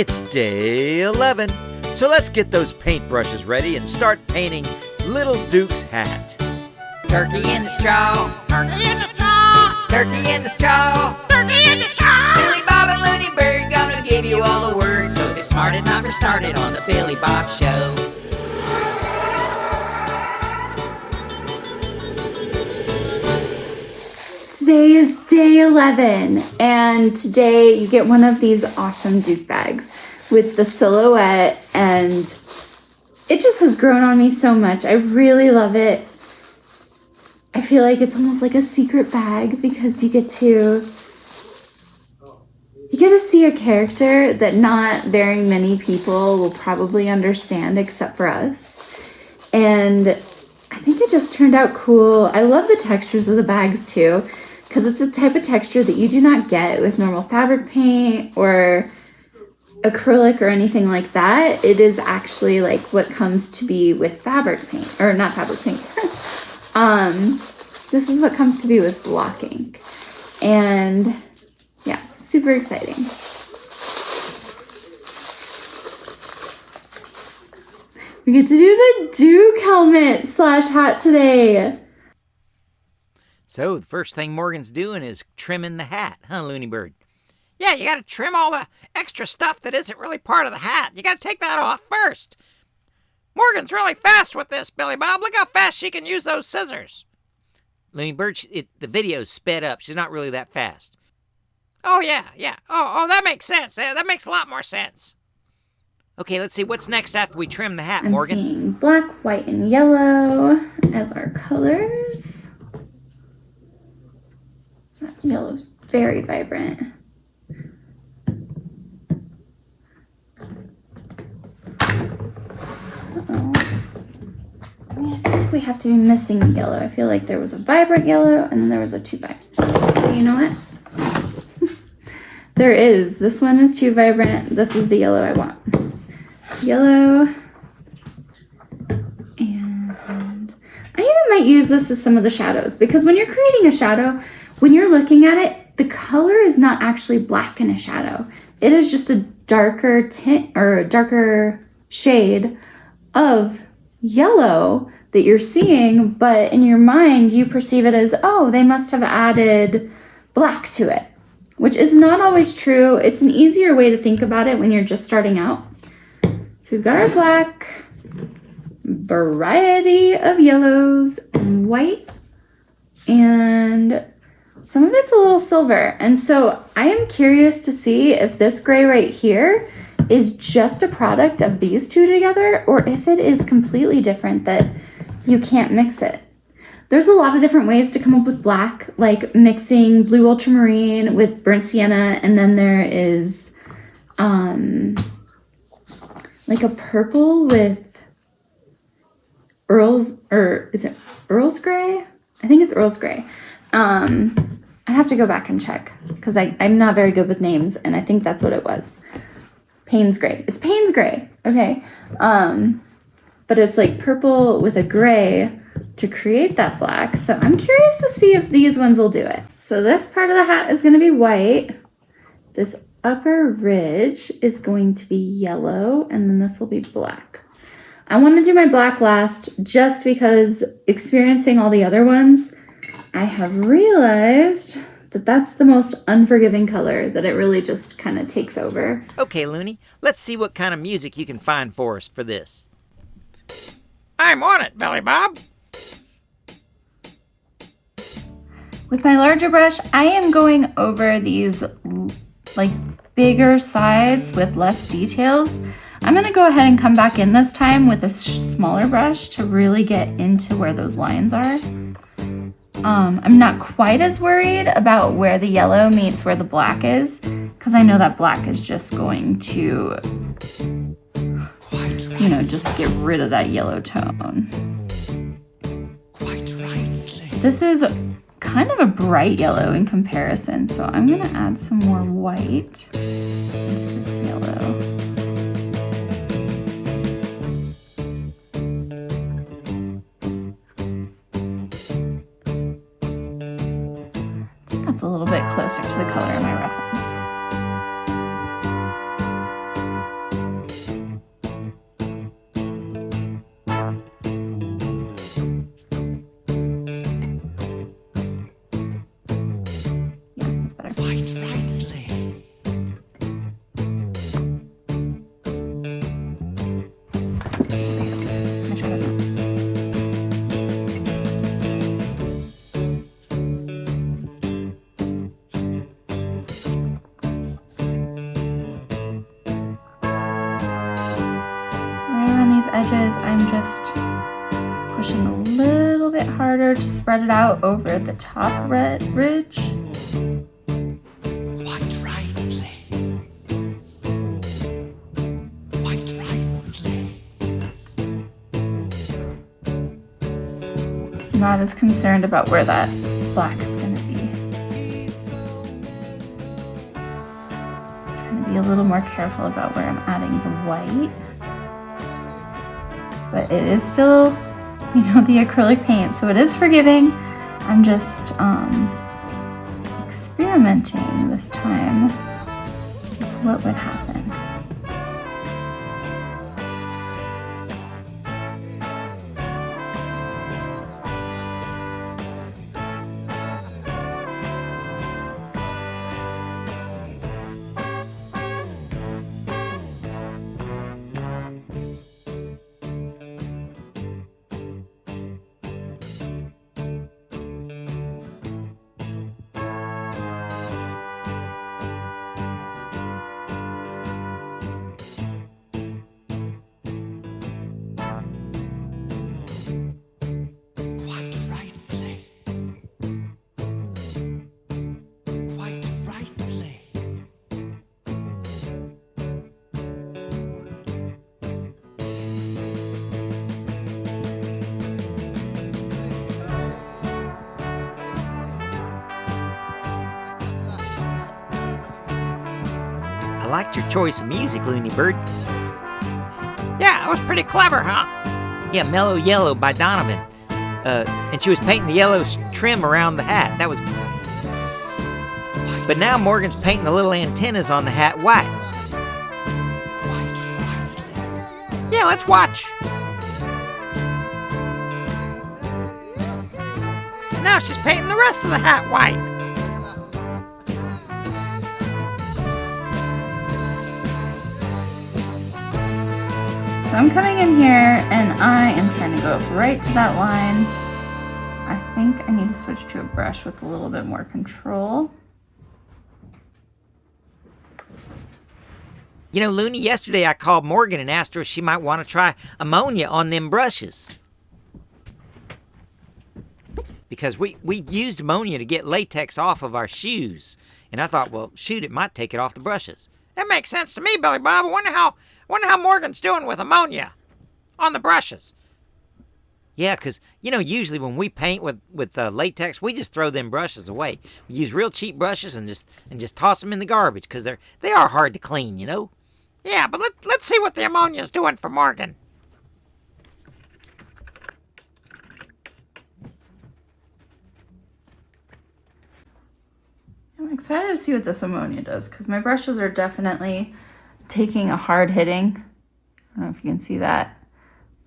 It's day 11, so let's get those paintbrushes ready and start painting little Duke's hat. Turkey in the straw, turkey in the straw, turkey in the straw, turkey in the straw. Billy Bob and Looney Bird gonna give you all the words, so get smart and not started on the Billy Bob Show. Today is day 11, and today you get one of these awesome Duke bags with the silhouette, and it just has grown on me so much. I really love it. I feel like it's almost like a secret bag because you get to see a character that not very many people will probably understand except for us. And I think it just turned out cool. I love the textures of the bags too, because it's a type of texture that you do not get with normal fabric paint or acrylic or anything like that. It is actually like what comes to be with fabric paint, or not fabric paint. This is what comes to be with block ink. And yeah, super exciting. We get to do the Duke helmet / hat today. So the first thing Morgan's doing is trimming the hat, huh, Looney Bird? Yeah, you gotta trim all the extra stuff that isn't really part of the hat. You gotta take that off first. Morgan's really fast with this, Billy Bob. Look how fast she can use those scissors. Looney Bird, the video's sped up. She's not really that fast. Oh, yeah. Oh, that makes sense. That makes a lot more sense. Okay, let's see what's next after we trim the hat, I'm Morgan. seeing black, white, and yellow as our colors. That yellow's very vibrant. Uh-oh. I mean, I feel like we have to be missing yellow. I feel like there was a vibrant yellow and then there was a too vibrant. You know what? There is. This one is too vibrant. This is the yellow I want. Yellow. And I even might use this as some of the shadows, because when you're creating a shadow, when you're looking at it, the color is not actually black in a shadow. It is just a darker tint or a darker shade of yellow that you're seeing, but in your mind you perceive it as, oh, they must have added black to it, which is not always true. It's an easier way to think about it when you're just starting out. So we've got our black, variety of yellows and white, and some of it's a little silver. And so I am curious to see if this gray right here is just a product of these two together, or if it is completely different that you can't mix it. There's a lot of different ways to come up with black, like mixing blue ultramarine with burnt sienna, and then there is like a purple with Earl's, or is it Earl's Gray? I think it's Earl's Gray. I'd have to go back and check because I'm not very good with names, and I think that's what it was. Payne's Gray. It's Payne's Gray, okay. But it's like purple with a gray to create that black. So I'm curious to see if these ones will do it. So this part of the hat is gonna be white. This upper ridge is going to be yellow, and then this will be black. I want to do my black last just because experiencing all the other ones, I have realized that that's the most unforgiving color, that it really just kind of takes over. Okay, Looney, let's see what kind of music you can find for us for this. I'm on it, Billy Bob. With my larger brush, I am going over these like bigger sides with less details. I'm gonna go ahead and come back in this time with a smaller brush to really get into where those lines are. I'm not quite as worried about where the yellow meets where the black is, because I know that black is just going to, you know, just get rid of that yellow tone. This is kind of a bright yellow in comparison, so I'm gonna add some more white into this yellow. That's a little bit closer to the color of my reference. better. Quite rightly. Let me try this one. Right around these edges, I'm just pushing a little bit harder to spread it out over the top ridge. Quite rightly. Quite rightly. Not as concerned about where that black is going to be. Trying to be a little more careful about where I'm adding the white. But it is still, you know, the acrylic paint, so it is forgiving. I'm just experimenting this time with what would happen. Quite rightly. Quite rightly. I liked your choice of music, Looney Bird. Yeah, that was pretty clever, huh? Yeah, Mellow Yellow by Donovan. And she was painting the yellow trim around the hat. That was. But now Morgan's painting the little antennas on the hat white. Quite rightly. Yeah, let's watch. Now she's painting the rest of the hat white. So I'm coming in here and I am trying to go up right to that line. I think I need to switch to a brush with a little bit more control. You know, Looney, yesterday I called Morgan and asked her if she might want to try ammonia on them brushes. Because we used ammonia to get latex off of our shoes. And I thought, well, shoot, it might take it off the brushes. That makes sense to me, Billy Bob. I wonder how Morgan's doing with ammonia on the brushes. Yeah, because, you know, usually when we paint with latex, we just throw them brushes away. We use real cheap brushes and just toss them in the garbage because they are hard to clean, you know? Yeah, but let's see what the ammonia's doing for Morgan. I'm excited to see what this ammonia does because my brushes are definitely taking a hard hitting. I don't know if you can see that.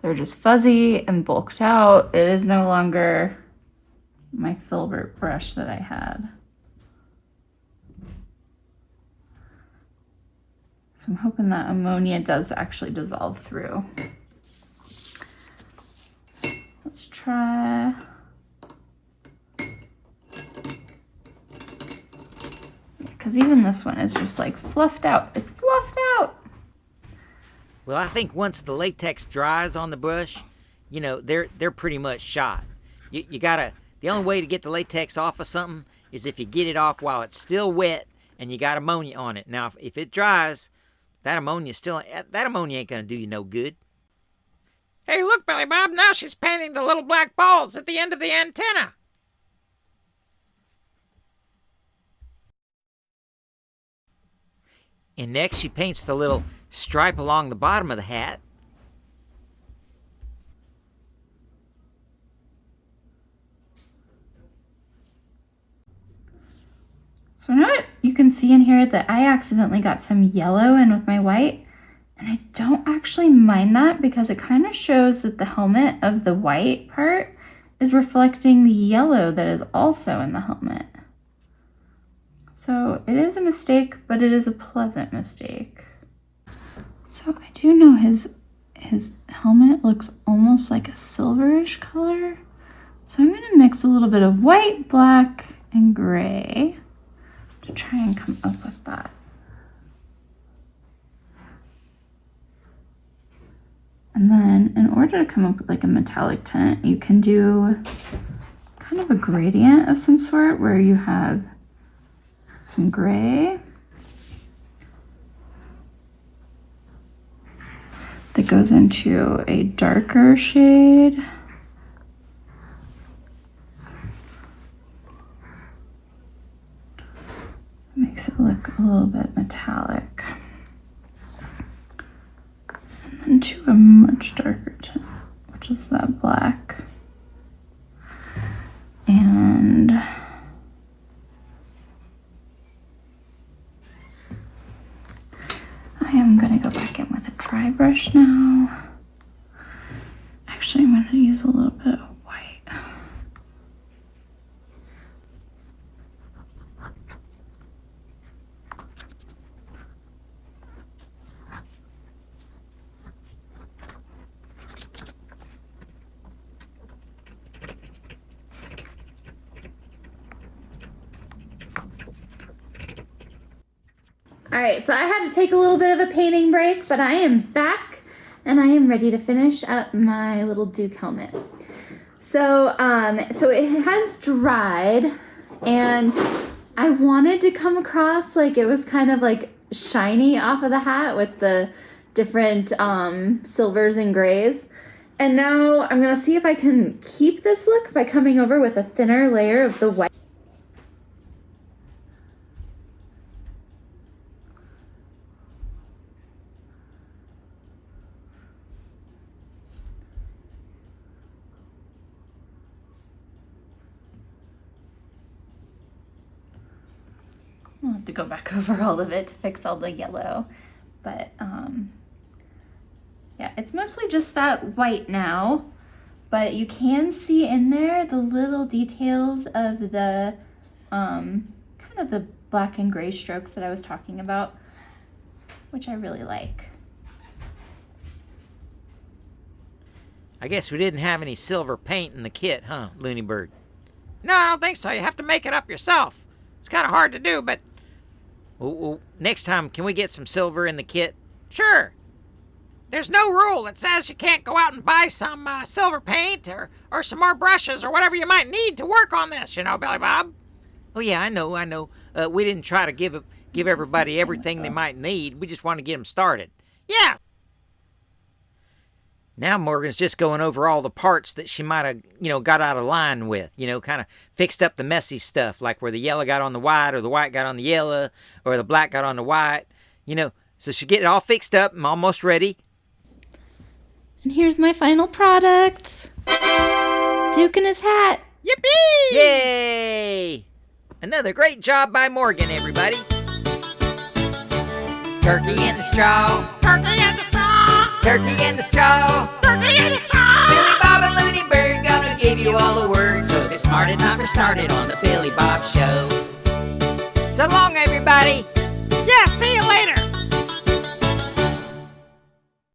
They're just fuzzy and bulked out. It is no longer my filbert brush that I had. So I'm hoping that ammonia does actually dissolve through. Let's try. Because even this one is just like fluffed out. It's fluffed out. Well, I think once the latex dries on the brush, you know, they're pretty much shot. You gotta, the only way to get the latex off of something is if you get it off while it's still wet and you got ammonia on it. Now, if it dries, that ammonia ain't gonna do you no good. Hey, look, Billy Bob, now she's painting the little black balls at the end of the antenna. And next she paints the little stripe along the bottom of the hat. So now you can see in here that I accidentally got some yellow in with my white. And I don't actually mind that because it kind of shows that the helmet of the white part is reflecting the yellow that is also in the helmet. So it is a mistake, but it is a pleasant mistake. So I do know his helmet looks almost like a silverish color. So I'm gonna mix a little bit of white, black, and gray to try and come up with that. And then in order to come up with like a metallic tint, you can do kind of a gradient of some sort where you have some gray that goes into a darker shade. Makes it look a little bit metallic. And then to a much darker tint, which is that black. And I am going to go back in with a dry brush now. Actually, I'm going to use a little bit of white. All right, so I had to take a little bit of a painting break, but I am back and I am ready to finish up my little Duke helmet. So it has dried, and I wanted to come across like it was kind of like shiny off of the hat with the different silvers and grays. And now I'm gonna see if I can keep this look by coming over with a thinner layer of the white. I'll have to go back over all of it to fix all the yellow, but yeah, it's mostly just that white now, but you can see in there the little details of the kind of the black and gray strokes that I was talking about, which I really like. I guess we didn't have any silver paint in the kit, huh, Looney Bird? No, I don't think so. You have to make it up yourself. It's kind of hard to do, but Well, next time, can we get some silver in the kit? sure. There's no rule that says you can't go out and buy some silver paint or some more brushes or whatever you might need to work on this, you know, Billy Bob. Oh yeah, I know. We didn't try to give everybody everything they might need. We just want to get them started. Yeah, Now Morgan's just going over all the parts that she might have, got out of line with. Kind of fixed up the messy stuff, like where the yellow got on the white, or the white got on the yellow, or the black got on the white. So she get it all fixed up. I'm almost ready. And here's my final product. Duke and his hat. yippee! Yay! Another great job by Morgan, everybody. Turkey in the straw, Turkey in the straw, turkey in the straw. turkey in the straw. Billy Bob and Looney Bird gonna give you all the words, so get smart enough for started on the Billy Bob Show. So long, everybody.